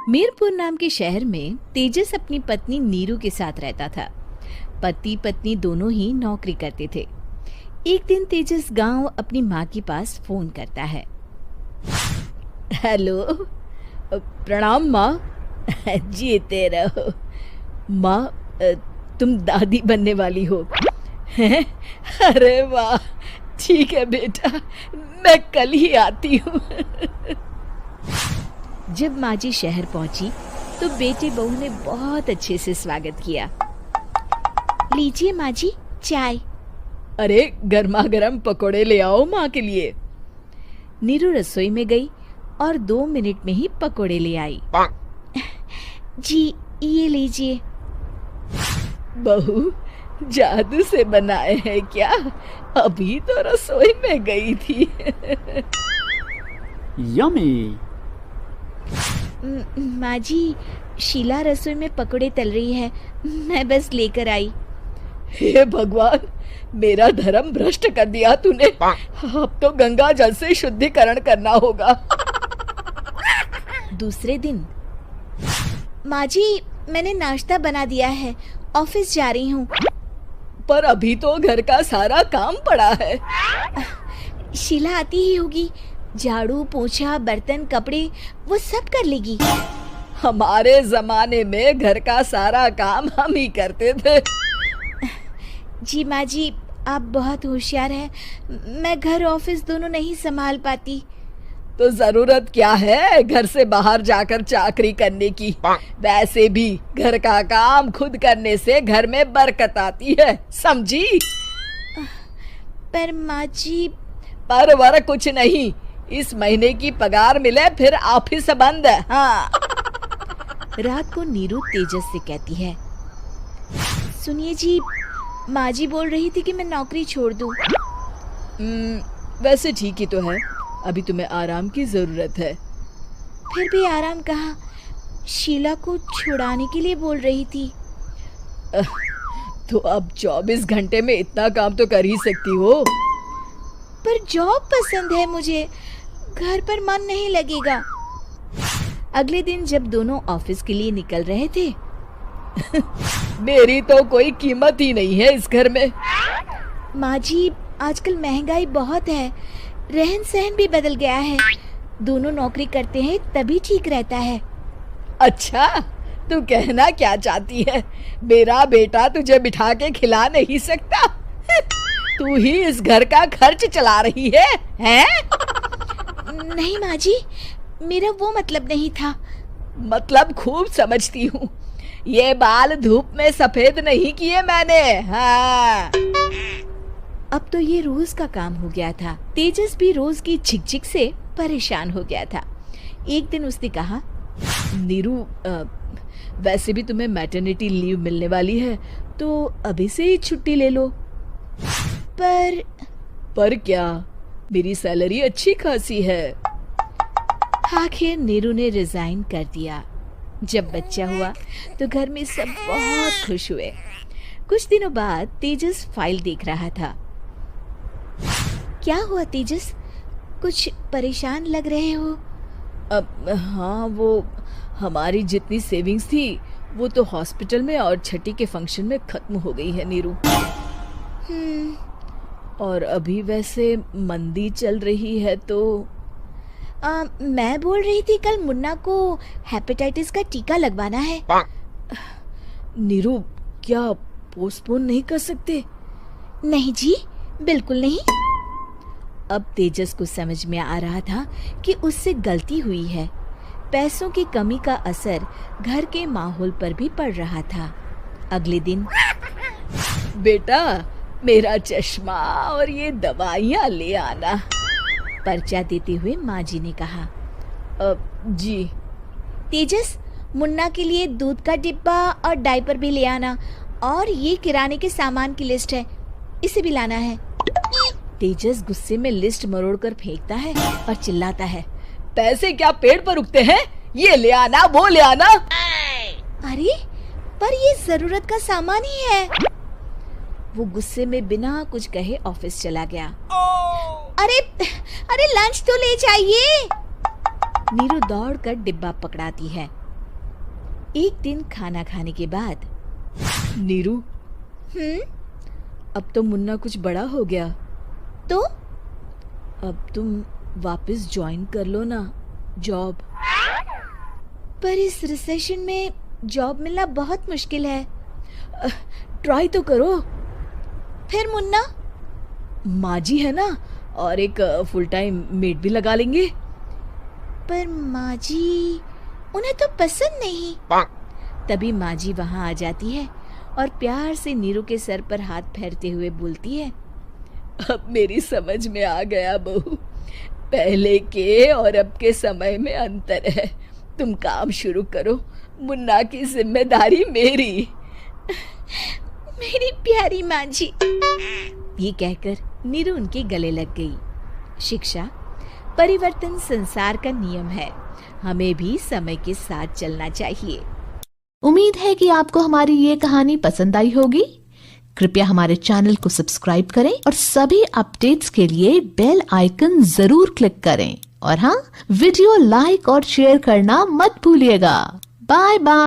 मीरपुर नाम के शहर में तेजस अपनी पत्नी नीरू के साथ रहता था। पति पत्नी दोनों ही नौकरी करते थे। एक दिन तेजस गांव अपनी माँ के पास फोन करता है। हेलो, प्रणाम माँ। जीते रहो माँ, तुम दादी बनने वाली हो हैं? अरे वाह, ठीक है बेटा, मैं कल ही आती हूँ। जब माँ जी शहर पहुंची तो बेटे बहू ने बहुत अच्छे से स्वागत किया। लीजिए माँ जी, चाय। अरे गर्मा गर्म पकोड़े ले आओ माँ के लिए। नीरू रसोई में गई और 2 मिनट में ही पकोड़े ले आई। जी ये लीजिए। बहू जादू से बनाए हैं क्या? अभी तो रसोई में गई थी। यम्मी। माँ जी, शीला रसोई में पकोड़े तल रही है, मैं बस लेकर आई। हे भगवान, मेरा धर्म भ्रष्ट कर दिया तूने। अब तो गंगा जल से शुद्धिकरण करना होगा। दूसरे दिन, माँ जी मैंने नाश्ता बना दिया है, ऑफिस जा रही हूँ। पर अभी तो घर का सारा काम पड़ा है। शीला आती ही होगी, झाड़ू पोछा बर्तन कपड़े वो सब कर लेगी। हमारे जमाने में घर का सारा काम हम ही करते थे। जी माँ जी, आप बहुत होशियार हैं, मैं घर ऑफिस दोनों नहीं संभाल पाती। तो जरूरत क्या है घर से बाहर जाकर चाकरी करने की? वैसे भी घर का काम खुद करने से घर में बरकत आती है, समझी? पर माँ जी। पर वर कुछ नहीं, इस महीने की पगार मिले फिर ऑफिस बंद है। हाँ। रात को नीरू तेजस से कहती है, सुनिए जी, माँ जी बोल रही थी कि मैं नौकरी छोड़ दूं। वैसे ठीक ही तो है, अभी तुम्हें आराम की जरूरत है। फिर भी आराम कहाँ, शीला को छुड़ाने के लिए बोल रही थी। तो अब 24 घंटे में इतना काम तो कर ही सकती हो। पर जॉब पसंद है मुझे, घर पर मन नहीं लगेगा। अगले दिन जब दोनों ऑफिस के लिए निकल रहे थे, मेरी तो कोई कीमत ही नहीं है इस घर में। माँ जी, आजकल महंगाई बहुत है, रहन सहन भी बदल गया है, दोनों नौकरी करते हैं तभी ठीक रहता है। अच्छा, तू कहना क्या चाहती है? मेरा बेटा तुझे बिठा के खिला नहीं सकता? तू ही इस घर का खर्च चला रही है, हैं? नहीं माँ जी, मेरा वो मतलब नहीं था। मतलब खूब समझती हूँ, ये बाल धूप में सफेद नहीं किए मैंने। हाँ। अब तो ये रोज का काम हो गया था। तेजस भी रोज की झिकझिक से परेशान हो गया था। एक दिन उसने कहा, नीरू, वैसे भी तुम्हें मैटरनिटी लीव मिलने वाली है, तो अभी से ही छुट्टी ले लो। पर क्या, मेरी सैलरी अच्छी खासी है। आखिर नीरू ने रिजाइन कर दिया। जब बच्चा हुआ तो घर में सब बहुत खुश हुए। कुछ दिनों बाद तेजस फाइल देख रहा था। क्या हुआ तेजस, कुछ परेशान लग रहे हो? हाँ, वो हमारी जितनी सेविंग्स थी वो तो हॉस्पिटल में और छठी के फंक्शन में खत्म हो गई है नीरू। और अभी वैसे मंदी चल रही है तो मैं बोल रही थी कल मुन्ना को हेपेटाइटिस का टीका लगवाना है। नीरू, क्या पोस्टपोन नहीं कर सकते? नहीं जी, बिल्कुल नहीं। अब तेजस को समझ में आ रहा था कि उससे गलती हुई है। पैसों की कमी का असर घर के माहौल पर भी पड़ रहा था। अगले दिन, बेटा मेरा चश्मा और ये दवाइयाँ ले आना, पर्चा देते हुए माँ जी ने कहा। जी। तेजस, मुन्ना के लिए दूध का डिब्बा और डायपर भी ले आना, और ये किराने के सामान की लिस्ट है, इसे भी लाना है। तेजस गुस्से में लिस्ट मरोड़कर फेंकता है और चिल्लाता है, पैसे क्या पेड़ पर उगते हैं? ये ले आना, वो ले आना। अरे पर ये जरूरत का सामान ही है। वो गुस्से में बिना कुछ कहे ऑफिस चला गया। अरे लंच तो ले जाइए। नीरू दौड़कर डिब्बा पकड़ाती है एक दिन खाना खाने के बाद, नीरू, अब तो मुन्ना कुछ बड़ा हो गया, तो अब तुम वापस ज्वाइन कर लो ना जॉब। पर इस रिसेशन में जॉब मिलना बहुत मुश्किल है। ट्राई तो करो। फिर मुन्ना, माँ जी है ना, और एक फुल टाइम मेड भी लगा लेंगे। पर माँ जी, उन्हें तो पसंद नहीं। तभी माँ जी वहाँ आ जाती है और प्यार से नीरू के सर पर हाथ फेरते हुए बोलती है, अब मेरी समझ में आ गया बहू, पहले के और अब के समय में अंतर है। तुम काम शुरू करो, मुन्ना की जिम्मेदारी मेरी। मेरी प्यारी माँ जी, ये कहकर नीरू उनके गले लग गई। शिक्षा, परिवर्तन संसार का नियम है, हमें भी समय के साथ चलना चाहिए। उम्मीद है कि आपको हमारी ये कहानी पसंद आई होगी। कृपया हमारे चैनल को सब्सक्राइब करें और सभी अपडेट्स के लिए बेल आइकन जरूर क्लिक करें। और हाँ, वीडियो लाइक और शेयर करना मत भूलिएगा। Bye bye.